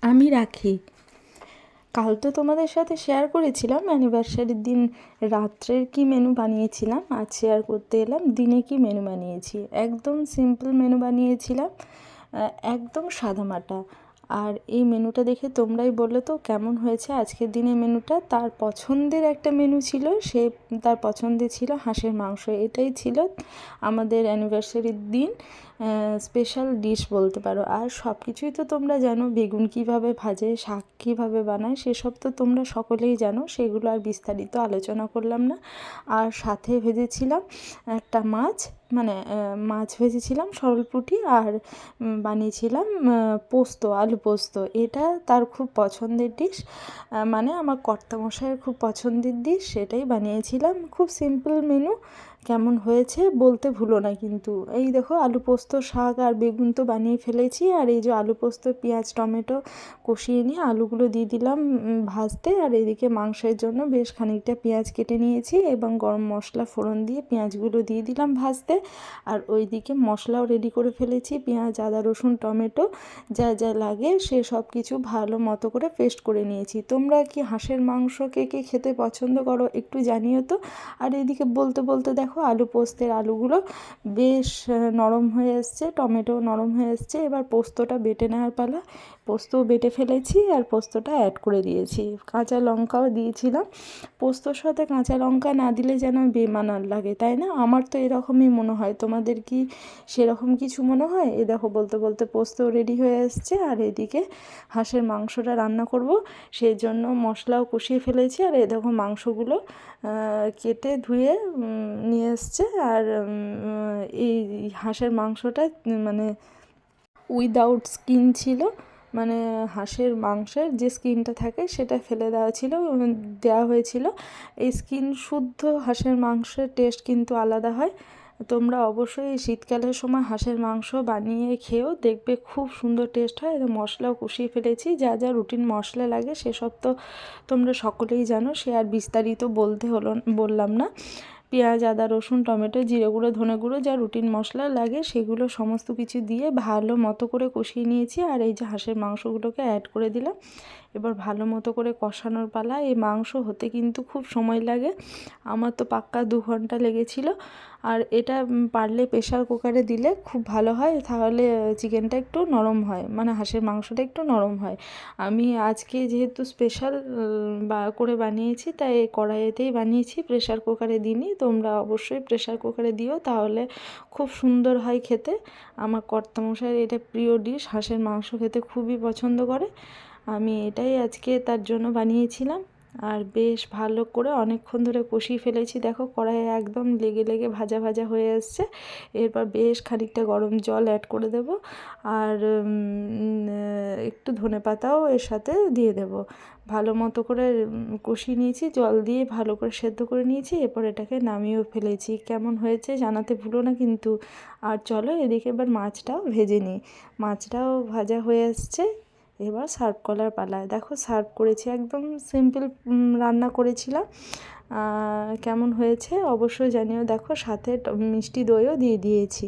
আমি রাখি। কাল তো তোমাদের সাথে শেয়ার করেছিলাম অ্যানিভার্সারির দিন রাত্রের কি মেনু বানিয়েছিলাম, আজ শেয়ার করতে এলাম দিনে কি মেনু বানিয়েছি। একদম সিম্পল মেনু বানিয়েছিলাম, একদম সাদামাটা। আর এই মেনুটা দেখে তোমরাই বলো তো কেমন হয়েছে আজকের দিনে মেনুটা। তার পছন্দের একটা মেনু ছিল, সে তার পছন্দে ছিল হাঁসের মাংস। এটাই ছিল আমাদের অ্যানিভার্সারির দিন স্পেশাল ডিশ বলতে পারো। আর সব কিছুই তো তোমরা জানো, বেগুন কীভাবে ভাজে, শাক কীভাবে বানায়, সেসব তো তোমরা সকলেই জানো, সেগুলো আর বিস্তারিত আলোচনা করলাম না। আর সাথে ভেজেছিলাম একটা মাছ, মানে মাছ ভেজেছিলাম সরলপুঁটি, আর বানিয়েছিলাম পোস্ত, আলু পোস্ত। এটা তার খুব পছন্দের ডিশ, মানে আমার কর্তামশাইয়ের খুব পছন্দের ডিশ, সেটাই বানিয়েছিলাম। খুব সিম্পল মেনু। কেমন হয়েছে বলতে ভুলো না কিন্তু। এই দেখো আলু পোস্ত, শাক আর বেগুন তো বানিয়ে ফেলেছি। আর এই যে আলু পোস্ত, পেঁয়াজ টমেটো কষিয়ে নিয়ে আলুগুলো দিয়ে দিলাম ভাজতে। আর এদিকে মাংসের জন্য বেশ খানিকটা পেঁয়াজ কেটে নিয়েছি এবং গরম মশলা ফোড়ন দিয়ে পেঁয়াজগুলো দিয়ে দিলাম ভাজতে। আর ওইদিকে মশলাও রেডি করে ফেলেছি, পেঁয়াজ আদা রসুন টমেটো যা যা লাগে সে সব কিছু ভালো মতো করে পেস্ট করে নিয়েছি। তোমরা কি হাঁসের মাংস কে কে খেতে পছন্দ করো একটু জানিও তো। আর এদিকে বলতে বলতে দেখো আলু পোস্তের আলুগুলো বেশ নরম হয়ে এসছে, টমেটো নরম হয়ে এসছে। এবার পোস্তটা বেটে নেওয়ার পালা। পোস্তও বেটে ফেলেছি আর পোস্তটা অ্যাড করে দিয়েছি, কাঁচা লঙ্কাও দিয়েছিলাম। পোস্তর সাথে কাঁচা লঙ্কা না দিলে যেন বেমানান লাগে, তাই না? আমার তো এরকমই মনে হয়, তোমাদের কি সেরকম কিছু মনে হয়? এ দেখো বলতে বলতে পোস্ত রেডি হয়ে এসছে। আর এদিকে হাঁসের মাংসটা রান্না করব, সেই জন্য মশলাও কষিয়ে ফেলেছি। আর এ দেখো মাংসগুলো কেটে ধুয়ে নিয়ে এসছে। আর এই হাঁসের মাংসটা মানে উইদাউট স্কিন ছিল, মানে হাঁসের মাংসের যে স্কিনটা থাকে সেটা ফেলে দেওয়া ছিল, দেওয়া হয়েছিল। এই স্কিন শুদ্ধ হাঁসের মাংসের টেস্ট কিন্তু আলাদা হয়। তোমরা অবশ্যই এই শীতকালের সময় হাঁসের মাংস বানিয়ে খেয়েও দেখবে, খুব সুন্দর টেস্ট হয়। মশলাও কষিয়ে ফেলেছি, যা যা রুটিন মশলা লাগে সেসব তো তোমরা সকলেই জানো, সে আর বিস্তারিত বললাম না। পেঁয়াজ আদা রসুন টমেটো জিরে গুঁড়ো ধনে গুঁড়ো যা রুটিন মশলা লাগে সেগুলো সমস্ত কিছু দিয়ে ভালো মতো করে কষিয়ে নিয়েছি। আর এই যে হাঁসের মাংসগুলোকে অ্যাড করে দিলাম। এবার ভালো মতো করে কষানোর পালা। এই মাংস হতে কিন্তু খুব সময় লাগে, আমার তো পাক্কা 2 ঘন্টা লেগেছিল। আর এটা পারলে প্রেশার কুকারে দিলে খুব ভালো হয়, তাহলে চিকেনটা একটু নরম হয়, মানে হাঁসের মাংসটা একটু নরম হয়। আমি আজকে যেহেতু স্পেশাল করে বানিয়েছি, তাই কড়াইতেই বানিয়েছি, প্রেশার কুকারে দিইনি। তোমরা অবশ্যই প্রেশার কুকারে দিও, তাহলে খুব সুন্দর হয় খেতে। আমার কর্তামশাইয়ের এটা প্রিয় ডিশ, হাঁসের মাংস খেতে খুবই পছন্দ করে। আমি এটাই আজকে তার জন্য বানিয়েছিলাম। আর বেশ ভালো করে অনেকক্ষণ ধরে কষিয়ে ফেলেছি, দেখো কড়াইয়ে একদম লেগে লেগে ভাজা ভাজা হয়ে এসছে। এরপর বেশ খানিকটা গরম জল অ্যাড করে দেব, আর একটু ধনেপাতাও এর সাথে দিয়ে দেব। ভালো মতো করে কষিয়ে নিয়েছি, জল দিয়ে ভালো করে সেদ্ধ করে নিয়েছি। এরপর এটাকে নামিয়েও ফেলেছি। কেমন হয়েছে জানাতে ভুলো না কিন্তু। আর চলো এদিকে এবার মাছটাও ভেজে নিই। মাছটাও ভাজা হয়ে এসছে, এবার সার্ভ করার পালা। দেখো সার্ভ করেছি, একদম সিম্পল রান্না করেছিলাম। কেমন হয়েছে অবশ্যই জানিও। দেখো সাথে মিষ্টি দইও দিয়ে দিয়েছি।